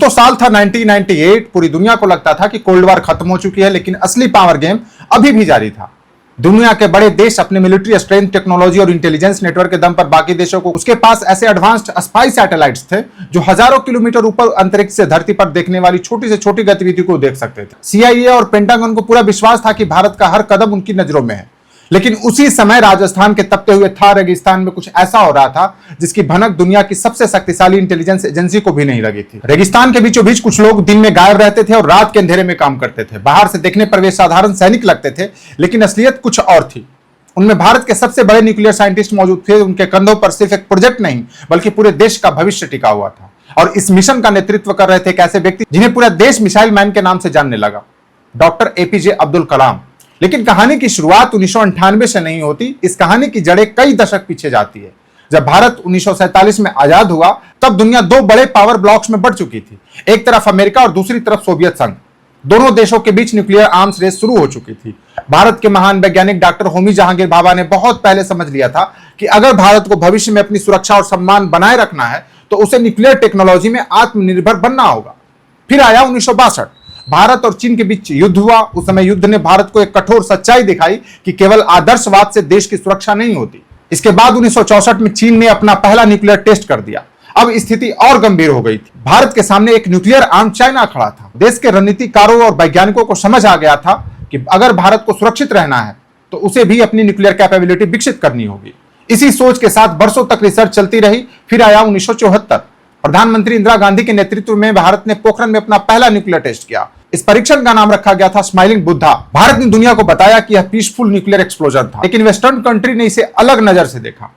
तो साल था 1998। पूरी दुनिया को लगता था कि कोल्ड वॉर खत्म हो चुकी है, लेकिन असली पावर गेम अभी भी जारी था। दुनिया के बड़े देश अपने मिलिट्री स्ट्रेंथ, टेक्नोलॉजी और इंटेलिजेंस नेटवर्क के दम पर बाकी देशों को उसके पास ऐसे एडवांस्ड स्पाई सैटेलाइट्स थे जो हजारों किलोमीटर ऊपर अंतरिक्ष से धरती पर देखने वाली छोटी से छोटी गतिविधि को देख सकते थे। सीआईए और पेंटागन को पूरा विश्वास था कि भारत का हर कदम उनकी नजरों में है। लेकिन उसी समय राजस्थान के तपते हुए थार रेगिस्तान में कुछ ऐसा हो रहा था जिसकी भनक दुनिया की सबसे शक्तिशाली इंटेलिजेंस एजेंसी को भी नहीं लगी थी। रेगिस्तान के बीचों बीच कुछ लोग दिन में गायब रहते थे और रात के अंधेरे में काम करते थे। बाहर से देखने पर वे साधारण सैनिक लगते थे, लेकिन असलियत कुछ और थी। उनमें भारत के सबसे बड़े न्यूक्लियर साइंटिस्ट मौजूद थे। उनके कंधों पर सिर्फ एक प्रोजेक्ट नहीं बल्कि पूरे देश का भविष्य टिका हुआ था। और इस मिशन का नेतृत्व कर रहे थे एक ऐसे व्यक्ति जिन्हें पूरा देश मिसाइल मैन के नाम से जानने लगा, डॉक्टर एपीजे अब्दुल कलाम। लेकिन कहानी की शुरुआत 1998 से नहीं होती। इस कहानी की जड़ें कई दशक पीछे जाती है। जब भारत 1947 में आजाद हुआ तब दुनिया दो बड़े पावर ब्लॉक्स में बढ़ चुकी थी। एक तरफ अमेरिका और दूसरी तरफ सोवियत संघ। दोनों देशों के बीच न्यूक्लियर आर्म्स रेस शुरू हो चुकी थी। भारत के महान वैज्ञानिक डॉक्टर होमी जहांगीर भाभा ने बहुत पहले समझ लिया था कि अगर भारत को भविष्य में अपनी सुरक्षा और सम्मान बनाए रखना है तो उसे न्यूक्लियर टेक्नोलॉजी में आत्मनिर्भर बनना होगा। फिर आया 1962। भारत और चीन के बीच युद्ध हुआ। उस समय युद्ध ने भारत को एक कठोर सच्चाई दिखाई कि केवल आदर्शवाद से देश की सुरक्षा नहीं होती। इसके बाद 1964 में चीन ने अपना पहला न्यूक्लियर टेस्ट कर दिया। अब स्थिति और गंभीर हो गई थी। भारत के सामने एक न्यूक्लियर आर्म चाइना खड़ा था। देश के रणनीतिकारों और वैज्ञानिकों को समझ आ गया था कि अगर भारत को सुरक्षित रहना है तो उसे भी अपनी न्यूक्लियर कैपेबिलिटी विकसित करनी होगी। इसी सोच के साथ बरसों तक रिसर्च चलती रही। फिर आया 1974। प्रधानमंत्री इंदिरा गांधी के नेतृत्व में भारत ने पोखरण में अपना पहला न्यूक्लियर टेस्ट किया। इस परीक्षण का नाम रखा गया था स्माइलिंग बुद्धा। भारत ने दुनिया को बताया कि यह पीसफुल न्यूक्लियर एक्सप्लोजन था, लेकिन वेस्टर्न कंट्री ने इसे अलग नजर से देखा।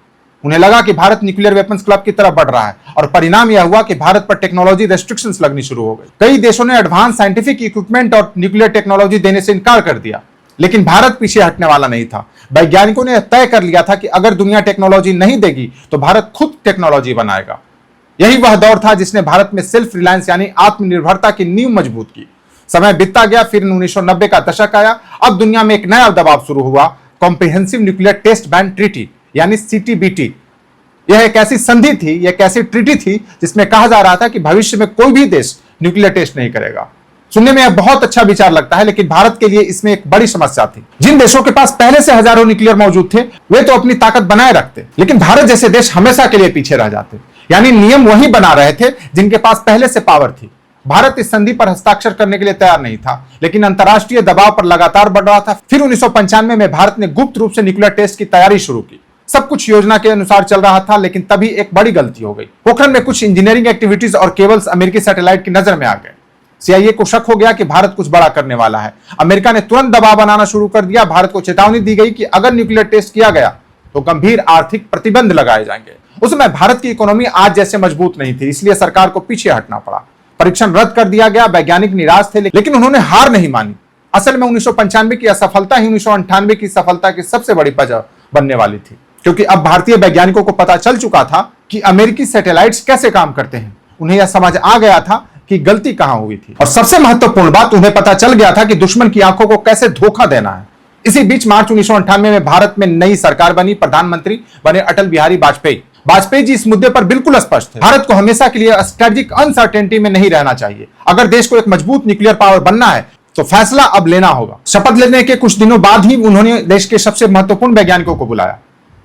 उन्हें लगा कि भारत न्यूक्लियर वेपन्स क्लब की तरफ बढ़ रहा है और परिणाम यह हुआ कि भारत पर टेक्नोलॉजी रेस्ट्रिक्शंस लगनी शुरू हो गई। कई देशों ने एडवांस साइंटिफिक इक्विपमेंट और न्यूक्लियर टेक्नोलॉजी देने से इनकार कर दिया, लेकिन भारत पीछे हटने वाला नहीं था। वैज्ञानिकों ने तय कर लिया था कि अगर दुनिया टेक्नोलॉजी नहीं देगी तो भारत खुद टेक्नोलॉजी बनाएगा। यही वह दौर था जिसने भारत में सेल्फ रिलायंस यानी आत्मनिर्भरता की नींव मजबूत की। समय बीतता गया। फिर 1990 का दशक आया। अब दुनिया में एक नया दबाव शुरू हुआ, comprehensive nuclear test ban treaty यानी सीटीबीटी। यह एक ऐसी संधि थी, यह एक ऐसी ट्रीटी थी जिसमें कहा जा रहा था कि भविष्य में कोई भी देश न्यूक्लियर टेस्ट नहीं करेगा। सुनने में यह बहुत अच्छा विचार लगता है, लेकिन भारत के लिए इसमें एक बड़ी समस्या थी। जिन देशों के पास पहले से हजारों न्यूक्लियर मौजूद थे वे तो अपनी ताकत बनाए रखते, लेकिन भारत जैसे देश हमेशा के लिए पीछे रह जाते। यानी नियम वही बना रहे थे जिनके पास पहले से पावर थी। भारत इस संधि पर हस्ताक्षर करने के लिए तैयार नहीं था, लेकिन अंतर्राष्ट्रीय दबाव पर लगातार बढ़ रहा था। फिर 1995 में भारत ने गुप्त रूप से न्यूक्लियर टेस्ट की तैयारी शुरू की। सब कुछ योजना के अनुसार चल रहा था, लेकिन तभी एक बड़ी गलती हो गई। पोखरण में कुछ इंजीनियरिंग एक्टिविटीज और केबल्स अमेरिकी सैटेलाइट की नजर में आ गए। सीआईए को शक हो गया कि भारत कुछ बड़ा करने वाला है। अमेरिका ने तुरंत दबाव बनाना शुरू कर दिया। भारत को चेतावनी दी गई कि अगर न्यूक्लियर टेस्ट किया गया तो गंभीर आर्थिक प्रतिबंध लगाए जाएंगे। उस समय भारत की इकोनॉमी आज जैसे मजबूत नहीं थी, इसलिए सरकार को पीछे हटना पड़ा। परीक्षण रद्द कर दिया गया। वैज्ञानिक निराश थे, लेकिन उन्होंने हार नहीं मानी। असल में 1995 की असफलता ही 1998 की सफलता की सबसे बड़ी वजह बनने वाली थी, क्योंकि अब भारतीय वैज्ञानिकों को पता चल चुका था कि अमेरिकी सैटेलाइट्स कैसे काम करते हैं। उन्हें यह समझ आ गया था कि गलती कहां हुई थी, और सबसे महत्वपूर्ण बात, उन्हें पता चल गया था कि दुश्मन की आंखों को कैसे धोखा देना है। इसी बीच मार्च 1998 में भारत में नई सरकार बनी। प्रधानमंत्री बने अटल बिहारी वाजपेयी। वाजपेयी जी इस मुद्दे पर बिल्कुल स्पष्ट थे। भारत को हमेशा के लिए स्ट्रेटेजिक अनसर्टेनिटी में नहीं रहना चाहिए। अगर देश को एक मजबूत न्यूक्लियर पावर बनना है तो फैसला अब लेना होगा। शपथ लेने के कुछ दिनों बाद ही उन्होंने देश के सबसे महत्वपूर्ण वैज्ञानिकों को बुलाया।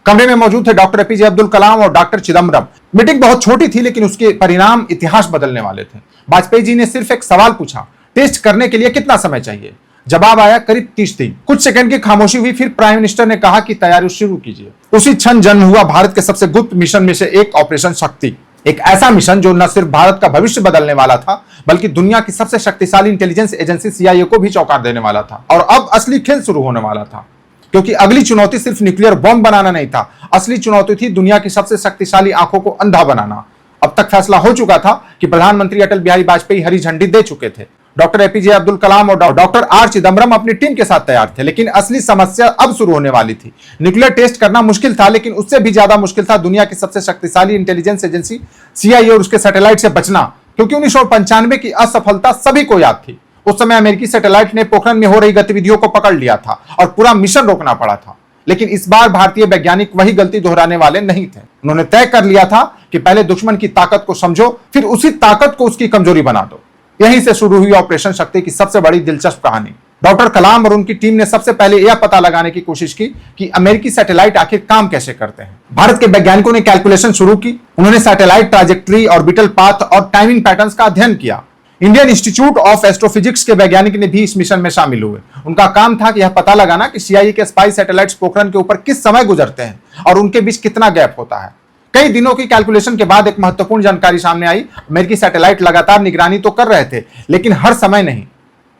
कमरे में मौजूद थे डॉक्टर एपीजे अब्दुल कलाम और डॉक्टर चिदम्बरम। मीटिंग बहुत छोटी थी, लेकिन उसके परिणाम इतिहास बदलने वाले थे। वाजपेयी जी ने सिर्फ एक सवाल पूछा, टेस्ट करने के लिए कितना समय चाहिए? जवाब आया करीब 30 दिन। कुछ सेकंड की खामोशी हुई। फिर प्राइम मिनिस्टर ने कहा कि तैयारी शुरू कीजिए। उसी क्षण जन्म हुआ भारत के सबसे गुप्त मिशन में से एक, ऑपरेशन शक्ति। एक ऐसा मिशन जो न सिर्फ भारत का भविष्य बदलने वाला था, बल्कि दुनिया की सबसे शक्तिशाली इंटेलिजेंस एजेंसी सीआईए को भी चौंका देने वाला था। और अब असली खेल शुरू होने वाला था, क्योंकि अगली चुनौती सिर्फ न्यूक्लियर बम बनाना नहीं था। असली चुनौती थी दुनिया की सबसे शक्तिशाली आंखों को अंधा बनाना। अब तक फैसला हो चुका था कि प्रधानमंत्री अटल बिहारी वाजपेयी हरी झंडी दे चुके थे। डॉक्टर एपीजे अब्दुल कलाम और डॉक्टर आर चिदम्बरम अपनी टीम के साथ तैयार थे, लेकिन असली समस्या अब शुरू होने वाली थी। न्यूक्लियर टेस्ट करना मुश्किल था, लेकिन उससे भी ज्यादा मुश्किल था दुनिया की सबसे शक्तिशाली इंटेलिजेंस एजेंसी सीआईए और उसके सैटेलाइट से बचना, क्योंकि 1995 की असफलता सभी को याद थी। उस समय अमेरिकी सैटेलाइट ने पोखरण में हो रही गतिविधियों को पकड़ लिया था और पूरा मिशन रोकना पड़ा था। लेकिन इस बार भारतीय वैज्ञानिक वही गलती दोहराने वाले नहीं थे। उन्होंने तय कर लिया था कि पहले दुश्मन की ताकत को समझो, फिर उसी ताकत को उसकी कमजोरी बना दो। यहीं से शुरू हुई ऑपरेशन शक्ति की सबसे बड़ी दिलचस्प कहानी। डॉक्टर कलाम और उनकी टीम ने सबसे पहले यह पता लगाने की कोशिश की कि अमेरिकी सैटेलाइट आखिर काम कैसे करते हैं। भारत के वैज्ञानिकों ने कैलकुलेशन शुरू की। उन्होंने सैटेलाइट ट्रैजेक्टरी, ऑर्बिटल पाथ और टाइमिंग पैटर्न्स का अध्ययन किया। इंडियन इंस्टीट्यूट ऑफ एस्ट्रोफिजिक्स के वैज्ञानिक ने भी इस मिशन में शामिल हुए। उनका काम था कि यह पता लगाना कि सीआईए के स्पाई सैटेलाइट्स पोखरण के ऊपर किस समय गुजरते हैं और उनके बीच कितना गैप होता है। कई दिनों की कैलकुलेशन के बाद एक महत्वपूर्ण जानकारी सामने आई। अमेरिकी सैटेलाइट लगातार निगरानी तो कर रहे थे, लेकिन हर समय नहीं।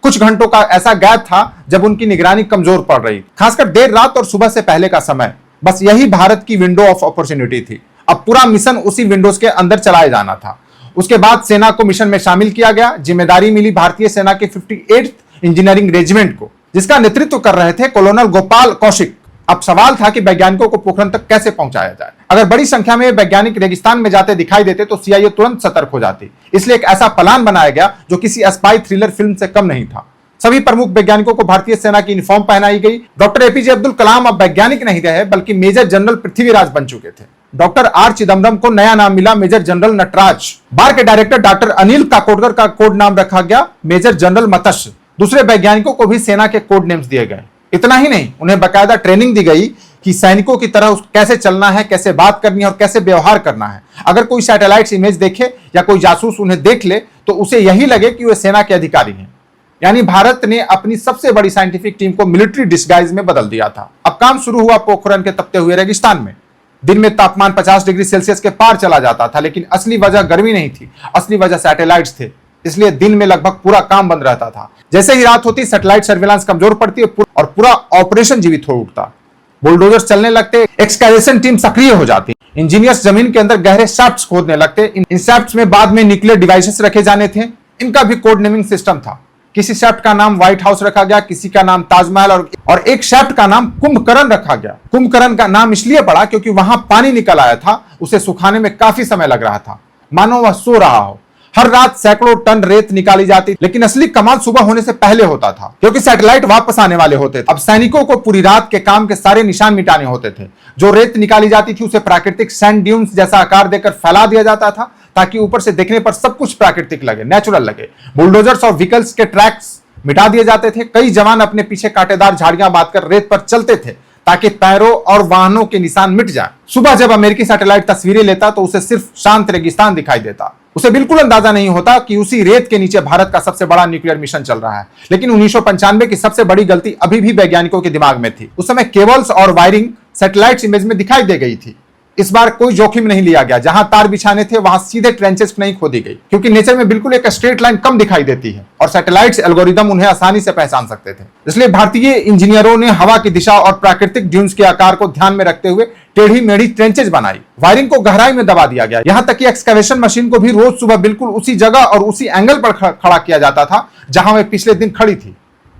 कुछ घंटों का ऐसा गैप था जब उनकी निगरानी कमजोर पड़ रही, खासकर देर रात और सुबह से पहले का समय। बस यही भारत की विंडो ऑफ अपॉर्चुनिटी थी। अब पूरा मिशन उसी विंडोज के अंदर चलाया जाना था। उसके बाद सेना को मिशन में शामिल किया गया। जिम्मेदारी मिली भारतीय सेना के 58th इंजीनियरिंग रेजिमेंट को, जिसका नेतृत्व कर रहे थे कॉलोनल गोपाल कौशिक। अब सवाल था कि वैज्ञानिकों को पोखरण तक कैसे पहुंचाया जाए। अगर बड़ी संख्या में वैज्ञानिक रेगिस्तान में जाते दिखाई देते तो सीआईए तुरंत सतर्क हो जाती। इसलिए एक ऐसा प्लान बनाया गया जो किसी स्पाई थ्रिलर फिल्म से कम नहीं था। सभी प्रमुख वैज्ञानिकों को भारतीय सेना की यूनिफॉर्म पहनाई गई। डॉक्टर एपीजे अब्दुल कलाम अब वैज्ञानिक नहीं रहे, बल्कि मेजर जनरल पृथ्वीराज बन चुके थे। डॉक्टर आर चिदम्बरम को नया नाम मिला मेजर जनरल नटराज। बार के डायरेक्टर डॉक्टर अनिल काकोडकर का कोड नाम रखा गया मेजर जनरल मत्स्य। दूसरे वैज्ञानिकों को भी सेना के कोड नेम्स दिए गए। इतना ही नहीं, उन्हें बाकायदा ट्रेनिंग दी गई कि सैनिकों की तरह कैसे चलना है, कैसे बात करनी है और कैसे व्यवहार करना है। अगर कोई सैटेलाइट इमेज देखे या कोई जासूस उन्हें देख ले तो उसे यही लगे कि वे सेना के अधिकारी हैं। यानी भारत ने अपनी सबसे बड़ी साइंटिफिक टीम को मिलिट्री डिस्गाइज में बदल दिया था। अब काम शुरू हुआ पोखरण के तपते हुए रेगिस्तान में। दिन में तापमान 50 डिग्री सेल्सियस के पार चला जाता था, लेकिन असली वजह गर्मी नहीं थी, असली वजह सैटेलाइट्स थे। इसलिए दिन में लगभग पूरा काम बंद रहता था। जैसे ही रात होती, सैटेलाइट सर्विलांस कमजोर पड़ती और पूरा ऑपरेशन जीवित हो उठता। बुलडोजर चलने लगते, एक्सकैवेशन टीम सक्रिय हो जाती, इंजीनियर्स जमीन के अंदर गहरे शाफ्ट्स खोदने लगते। इन शाफ्ट्स में बाद में न्यूक्लियर डिवाइसेस रखे जाने थे। इनका भी कोड नेमिंग सिस्टम था। किसी शाफ्ट का नाम व्हाइट हाउस रखा गया, किसी का नाम ताजमहल और एक शाफ्ट का नाम कुंभकर्ण रखा गया। कुंभकर्ण का नाम इसलिए पड़ा क्योंकि वहां पानी निकल आया था। उसे सुखाने में काफी समय लग रहा था, मानो वह सो रहा हो। हर रात सैकड़ों टन रेत निकाली जाती, लेकिन असली कमाल सुबह होने से पहले होता था, क्योंकि सैटेलाइट वापस आने वाले होते थे। अब सैनिकों को पूरी रात के काम के सारे निशान मिटाने होते थे। जो रेत निकाली जाती थी उसे प्राकृतिक सैंड ड्यून्स जैसा आकार देकर फैला दिया जाता था, ताकि ऊपर से देखने पर सब कुछ प्राकृतिक लगे, नेचुरल लगे। बुलडोजर्स और व्हीकल्स के ट्रैक्स मिटा दिए जाते थे। कई जवान अपने पीछे कांटेदार झाड़ियां बांधकर रेत पर चलते थे, ताकि पैरों और वाहनों के निशान मिट जाए। सुबह जब अमेरिकी सैटेलाइट तस्वीरें लेता तो उसे सिर्फ शांत रेगिस्तान दिखाई देता। उसे बिल्कुल अंदाजा नहीं होता कि उसी रेत के नीचे भारत का सबसे बड़ा न्यूक्लियर मिशन चल रहा है। लेकिन 1995 की सबसे बड़ी गलती अभी भी वैज्ञानिकों के दिमाग में थी। उस समय केबल्स और वायरिंग सैटेलाइट इमेज में दिखाई दे गई थी। इस बार कोई जोखिम नहीं लिया गया। जहां तार बिछाने थे वहां सीधे ट्रेंचेस नहीं खोदी गई, क्योंकि नेचर में बिल्कुल एक स्ट्रेट लाइन कम दिखाई देती है और सैटेलाइट्स एल्गोरिदम उन्हें आसानी से पहचान सकते थे। इसलिए भारतीय इंजीनियरों ने हवा की दिशा और प्राकृतिक ड्यून्स के आकार को ध्यान में रखते हुए टेढ़ी मेढ़ी ट्रेंचेज बनाई। वायरिंग को गहराई में दबा दिया गया। यहां तक कि एक्सकैवेशन मशीन को भी रोज सुबह बिल्कुल उसी जगह और उसी एंगल पर खड़ा किया जाता था जहां वे पिछले दिन खड़ी थी।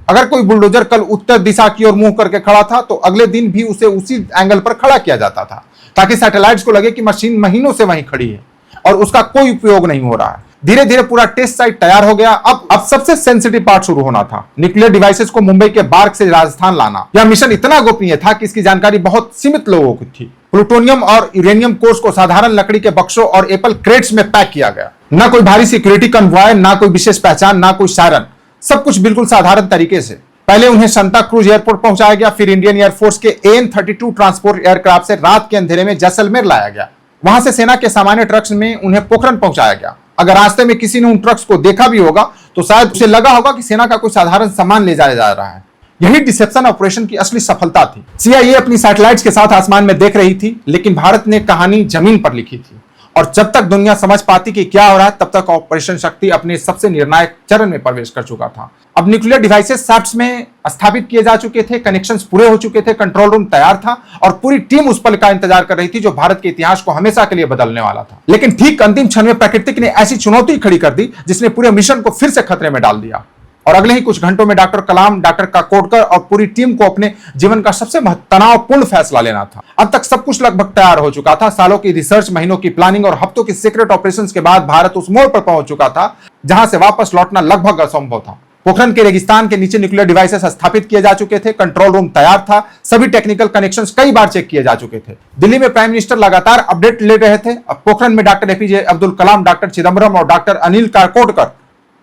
अगर कोई बुलडोजर कल उत्तर दिशा की ओर मुंह करके खड़ा था तो अगले दिन भी उसे उसी एंगल पर खड़ा किया जाता था, ताकि सैटेलाइट्स को लगे कि मशीन महीनों से वहीं खड़ी है और उसका कोई उपयोग नहीं हो रहा है। धीरे धीरे पूरा टेस्ट साइट तैयार हो गया। अब सबसे सेंसिटिव पार्ट शुरू होना था, न्यूक्लियर डिवाइसेस को मुंबई के बार्क से राजस्थान लाना। यह मिशन इतना गोपनीय था कि इसकी जानकारी बहुत सीमित लोगों को थी। प्लूटोनियम और यूरेनियम कोर्स को साधारण लकड़ी के बक्सों और एप्पल क्रेट्स में पैक किया गया। ना कोई भारी सिक्योरिटी कन्वॉय, ना कोई विशेष पहचान, ना कोई सायरन, सब कुछ बिल्कुल साधारण तरीके से। पहले उन्हें संता क्रूज एयरपोर्ट पहुंचाया गया, फिर इंडियन एयरफोर्स के AN-32 ट्रांसपोर्ट एयरक्राफ्ट से रात के अंधेरे में जैसलमेर लाया गया। वहां से सेना के सामान्य ट्रक्स में उन्हें पोखरण पहुंचाया गया। अगर रास्ते में किसी ने उन ट्रक्स को देखा भी होगा तो शायद उसे लगा होगा कि सेना का कोई साधारण सामान ले जाया जा रहा है। यही डिसेप्शन ऑपरेशन की असली सफलता थी। सीआईए अपनी सैटेलाइट्स के साथ आसमान में देख रही थी, लेकिन भारत ने कहानी जमीन पर लिखी थी। और जब तक दुनिया समझ पाती कि क्या हो रहा है, तब तक ऑपरेशन शक्ति अपने सबसे निर्णायक चरण में प्रवेश कर चुका था। अब न्यूक्लियर डिवाइसेस शाफ्ट्स में स्थापित किए जा चुके थे, कनेक्शंस पूरे हो चुके थे, कंट्रोल रूम तैयार था और पूरी टीम उस पल का इंतजार कर रही थी जो भारत के इतिहास को हमेशा के लिए बदलने वाला था। लेकिन ठीक अंतिम क्षण में प्रकृति ने ऐसी चुनौती खड़ी कर दी जिसने पूरे मिशन को फिर से खतरे में डाल दिया। और अगले ही कुछ घंटों में डॉक्टर कलाम, डॉक्टर काकोडकर और पूरी टीम को अपने जीवन का सबसे तनावपूर्ण फैसला लेना था। अब तक सब कुछ लगभग तैयार हो चुका था। सालों की रिसर्च, महीनों की प्लानिंग और हफ्तों की सीक्रेट ऑपरेशंस के बाद भारत उस मोड़ पर पहुंच चुका था जहां से वापस लौटना लगभग असंभव था। पोखरण के रेगिस्तान के नीचे न्यूक्लियर डिवाइसेस स्थापित किए जा चुके थे, कंट्रोल रूम तैयार था, सभी टेक्निकल कनेक्शंस कई बार चेक किए जा चुके थे। दिल्ली में प्राइम मिनिस्टर लगातार अपडेट ले रहे थे। अब पोखरण में doctor APJ Abdul Kalam, doctor Chidambaram और डॉक्टर अनिल काकोडकर,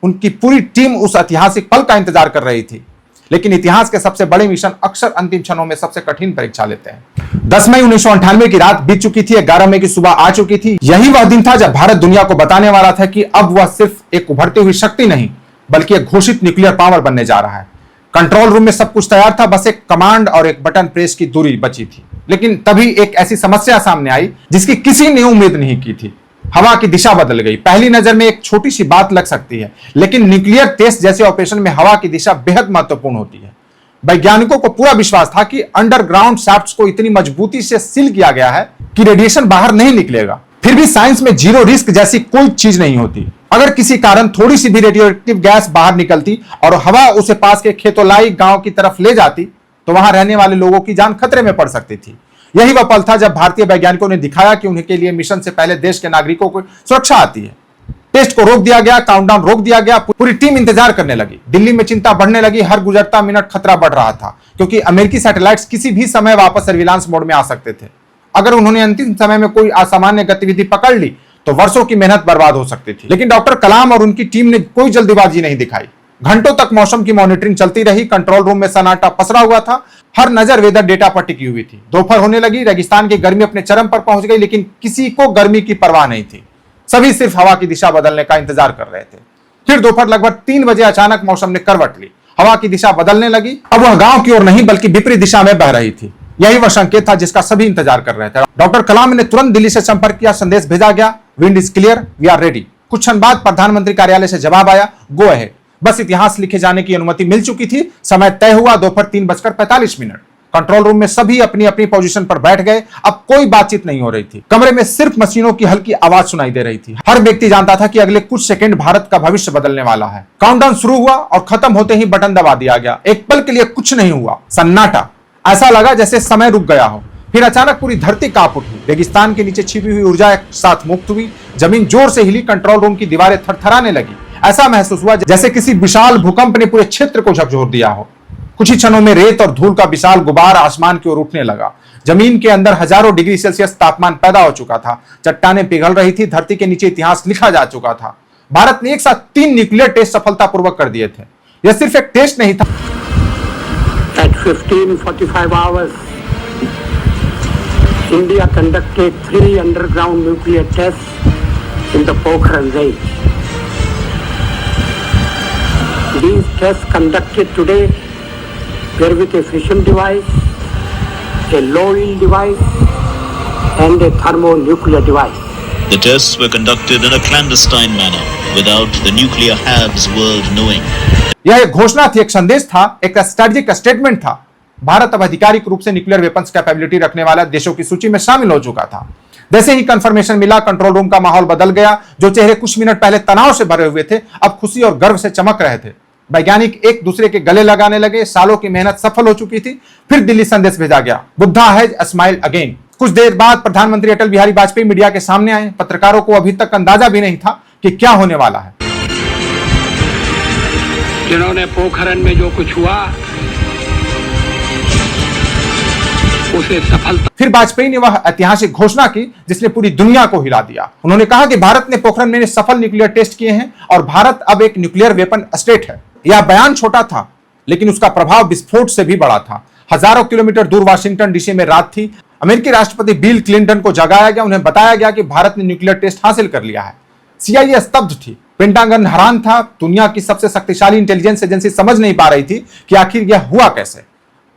उनकी पूरी टीम उस ऐतिहासिक पल का इंतजार कर रही थी। लेकिन इतिहास के सबसे बड़े मिशन अक्सर अंतिम क्षणों में सबसे कठिन परीक्षा लेते हैं। 10 मई 1998 की रात बीत चुकी थी, 11 मई की सुबह आ चुकी थी। यही वह दिन था जब भारत दुनिया को बताने वाला था कि अब वह सिर्फ एक उभरती हुई शक्ति नहीं, बल्कि एक घोषित न्यूक्लियर पावर बनने जा रहा है। कंट्रोल रूम में सब कुछ तैयार था, बस एक कमांड और एक बटन प्रेस की दूरी बची थी। लेकिन तभी एक ऐसी समस्या सामने आई जिसकी किसी ने उम्मीद नहीं की थी। हवा की दिशा बदल गई। पहली नजर में एक छोटी सी बात लग सकती है, लेकिन न्यूक्लियर टेस्ट जैसे ऑपरेशन में हवा की दिशा बेहद महत्वपूर्ण होती है। वैज्ञानिकों को पूरा विश्वास था कि अंडरग्राउंड शाफ्ट्स को इतनी मजबूती से सील किया गया है कि रेडिएशन बाहर नहीं निकलेगा। फिर भी साइंस में जीरो रिस्क जैसी कोई चीज नहीं होती। अगर किसी कारण थोड़ी सी भी रेडियोएक्टिव गैस बाहर निकलती और हवा उसे पास के खेतोलाई गांव की तरफ ले जाती, तो वहां रहने वाले लोगों की जान खतरे में पड़ सकती थी। यही वह पल था जब भारतीय वैज्ञानिकों ने दिखाया कि उनके लिए मिशन से पहले देश के नागरिकों को सुरक्षा आती है। टेस्ट को रोक दिया गया, काउंटडाउन रोक दिया गया, पूरी टीम इंतजार करने लगी। दिल्ली में चिंता बढ़ने लगी, हर गुजरता मिनट खतरा बढ़ रहा था, क्योंकि अमेरिकी सैटेलाइट्स किसी भी समय वापस सर्विलांस मोड में आ सकते थे। अगर उन्होंने अंतिम समय में कोई असामान्य गतिविधि पकड़ ली तो वर्षों की मेहनत बर्बाद हो सकती थी। लेकिन डॉक्टर कलाम और उनकी टीम ने कोई जल्दीबाजी नहीं दिखाई। घंटों तक मौसम की मॉनिटरिंग चलती रही। कंट्रोल रूम में सन्नाटा पसरा हुआ था, हर नजर वेदर डेटा पर टिकी हुई थी। दोपहर होने लगी, रेगिस्तान की गर्मी अपने चरम पर पहुंच गई, लेकिन किसी को गर्मी की परवाह नहीं थी। सभी सिर्फ हवा की दिशा बदलने का इंतजार कर रहे थे। फिर दोपहर लगभग 3 बजे अचानक मौसम ने करवट ली। हवा की दिशा बदलने लगी। अब वह गांव की ओर नहीं बल्कि विपरीत दिशा में बह रही थी। यही वह संकेत था जिसका सभी इंतजार कर रहे थे। डॉक्टर कलाम ने तुरंत दिल्ली से संपर्क किया, संदेश भेजा गया, wind is clear, we are ready. कुछ क्षण बाद प्रधानमंत्री कार्यालय से जवाब आया, गो अहेड। बस इतिहास लिखे जाने की अनुमति मिल चुकी थी। समय तय हुआ, दोपहर 3:45। कंट्रोल रूम में सभी अपनी अपनी पोजीशन पर बैठ गए। अब कोई बातचीत नहीं हो रही थी। कमरे में सिर्फ मशीनों की हल्की आवाज सुनाई दे रही थी। हर व्यक्ति जानता था कि अगले कुछ सेकंड भारत का भविष्य बदलने वाला है। काउंटडाउन शुरू हुआ और खत्म होते ही बटन दबा दिया गया। एक पल के लिए कुछ नहीं हुआ, सन्नाटा। ऐसा लगा जैसे समय रुक गया हो। फिर अचानक पूरी धरती कांप उठी। रेगिस्तान के नीचे छिपी हुई ऊर्जा एक साथ मुक्त हुई। जमीन जोर से हिली, कंट्रोल रूम की दीवारें थरथराने लगी। ऐसा महसूस हुआ जैसे किसी विशाल भूकंप ने पूरे क्षेत्र को झकझोर दिया हो। कुछ ही क्षणों में रेत और धूल का विशाल गुबार आसमान की ओर उठने लगा। जमीन के अंदर हजारों डिग्री सेल्सियस तापमान पैदा हो चुका था। चट्टानें पिघल रही थी। धरती के नीचे इतिहास लिखा जा चुका था। भारत ने एक साथ 3 न्यूक्लियर टेस्ट सफलतापूर्वक कर दिए थे। यह सिर्फ एक टेस्ट नहीं था। At 15:45 hours, India conducted 3 underground nuclear tests in the Pokhran range. These tests conducted today were with a fission device, a low yield device, and a thermonuclear device. The tests were conducted in a clandestine manner without the nuclear habs world knowing. यह एक घोषणा थी, एक संदेश था, एक strategic statement था। भारत अब आधिकारिक रूप से न्यूक्लियर वेपन्स कैपेबिलिटी रखने वाले देशों की सूची में शामिल हो चुका था। जैसे ही कंफर्मेशन मिला, कंट्रोल रूम का माहौल बदल गया। जो चेहरे कुछ मिनट पहले तनाव से भरे हुए थे, अब खुशी और गर्व से चमक रहे थे। वैज्ञानिक एक दूसरे के गले लगाने लगे। सालों की मेहनत सफल हो चुकी थी। फिर दिल्ली संदेश भेजा गया, बुद्धा हैज स्माइल्ड अगेन। कुछ देर बाद प्रधानमंत्री अटल बिहारी वाजपेयी मीडिया के सामने आए। पत्रकारों को अभी तक अंदाजा भी नहीं था कि क्या होने वाला है। जिन्होंने पोखरण में जो कुछ हुआ उसे सफलता। फिर वाजपेयी ने वह ऐतिहासिक घोषणा की जिसने पूरी दुनिया को हिला दिया। उन्होंने कहा कि भारत ने पोखरण में सफल न्यूक्लियर टेस्ट किए हैं और भारत अब एक न्यूक्लियर वेपन स्टेट है। यह बयान छोटा था, लेकिन उसका प्रभाव विस्फोट से भी बड़ा था। हजारों किलोमीटर दूर वाशिंगटन डीसी में रात थी। अमेरिकी राष्ट्रपति बिल क्लिंटन को जगाया गया। उन्हें बताया गया कि भारत ने न्यूक्लियर टेस्ट हासिल कर लिया है। CIA स्तब्ध थी। पेंटागन हैरान था। दुनिया की सबसे शक्तिशाली इंटेलिजेंस एजेंसी समझ नहीं पा रही थी कि आखिर यह हुआ कैसे।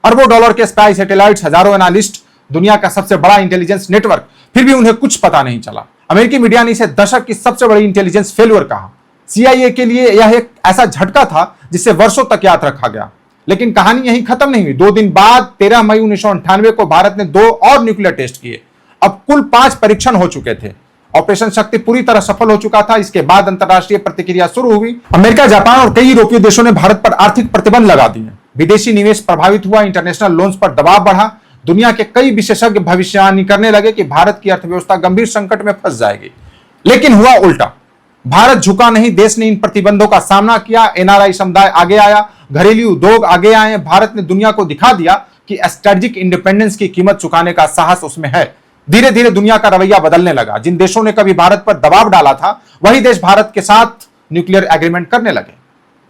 अरबों डॉलर के स्पाई सैटेलाइट्स, हजारों एनालिस्ट, दुनिया का सबसे बड़ा इंटेलिजेंस नेटवर्क, फिर भी उन्हें कुछ पता नहीं चला। अमेरिकी मीडिया ने इसे दशक की सबसे बड़ी इंटेलिजेंस फेल्यूर कहा। CIA के लिए यह एक ऐसा झटका था जिसे वर्षों तक याद रखा गया। लेकिन कहानी यहीं खत्म नहीं हुई। 2 दिन बाद 13 मई 1998 को भारत ने 2 और न्यूक्लियर टेस्ट किए। अब कुल 5 परीक्षण हो चुके थे। ऑपरेशन शक्ति पूरी तरह सफल हो चुका था। इसके बाद अंतरराष्ट्रीय प्रतिक्रिया शुरू हुई। अमेरिका, जापान और कई यूरोपीय देशों ने भारत पर आर्थिक प्रतिबंध लगा दिए। विदेशी निवेश प्रभावित हुआ। इंटरनेशनल लोन्स पर दबाव बढ़ा। दुनिया के कई विशेषज्ञ भविष्यवाणी करने लगे कि भारत की अर्थव्यवस्था गंभीर संकट में फंस जाएगी। लेकिन हुआ उल्टा। भारत झुका नहीं, देश ने इन प्रतिबंधों का सामना किया, एनआरआई समुदाय आगे आया, घरेलू उद्योग आगे आए, भारत ने दुनिया को दिखा दिया कि स्ट्रेटेजिक इंडिपेंडेंस की कीमत चुकाने का साहस उसमें है। धीरे धीरे दुनिया का रवैया बदलने लगा। जिन देशों ने कभी भारत पर दबाव डाला था, वही देश भारत के साथ न्यूक्लियर एग्रीमेंट करने लगे।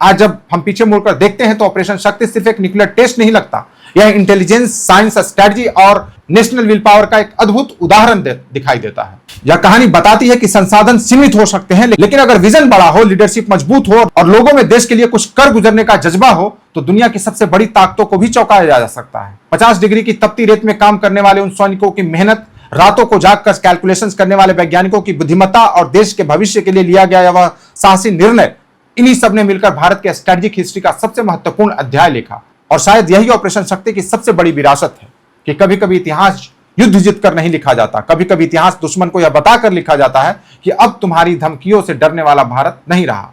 आज जब हम पीछे मुड़कर देखते हैं तो ऑपरेशन शक्ति सिर्फ एक न्यूक्लियर टेस्ट नहीं लगता, यह इंटेलिजेंस, साइंस, स्ट्रेटजी और नेशनल विल पावर का एक अद्भुत उदाहरण दिखाई देता है। यह कहानी बताती है कि संसाधन सीमित हो सकते हैं, लेकिन अगर विजन बड़ा हो, लीडरशिप मजबूत हो और लोगों में देश के लिए कुछ कर गुजरने का जज्बा हो, तो दुनिया की सबसे बड़ी ताकतों को भी चौंकाया जा सकता है। 50 डिग्री की तपती रेत में काम करने वाले उन सैनिकों की मेहनत, रातों को जागकर कैलकुलेशंस करने वाले वैज्ञानिकों की बुद्धिमत्ता और देश के भविष्य के लिए लिया गया वह साहसी निर्णय, इन्हीं सब ने मिलकर भारत के स्ट्रेटेजिक हिस्ट्री का सबसे महत्वपूर्ण अध्याय लिखा। और शायद यही ऑपरेशन शक्ति की सबसे बड़ी विरासत है कि कभी कभी इतिहास युद्ध जीतकर नहीं लिखा जाता, कभी कभी इतिहास दुश्मन को यह बताकर लिखा जाता है कि अब तुम्हारी धमकियों से डरने वाला भारत नहीं रहा।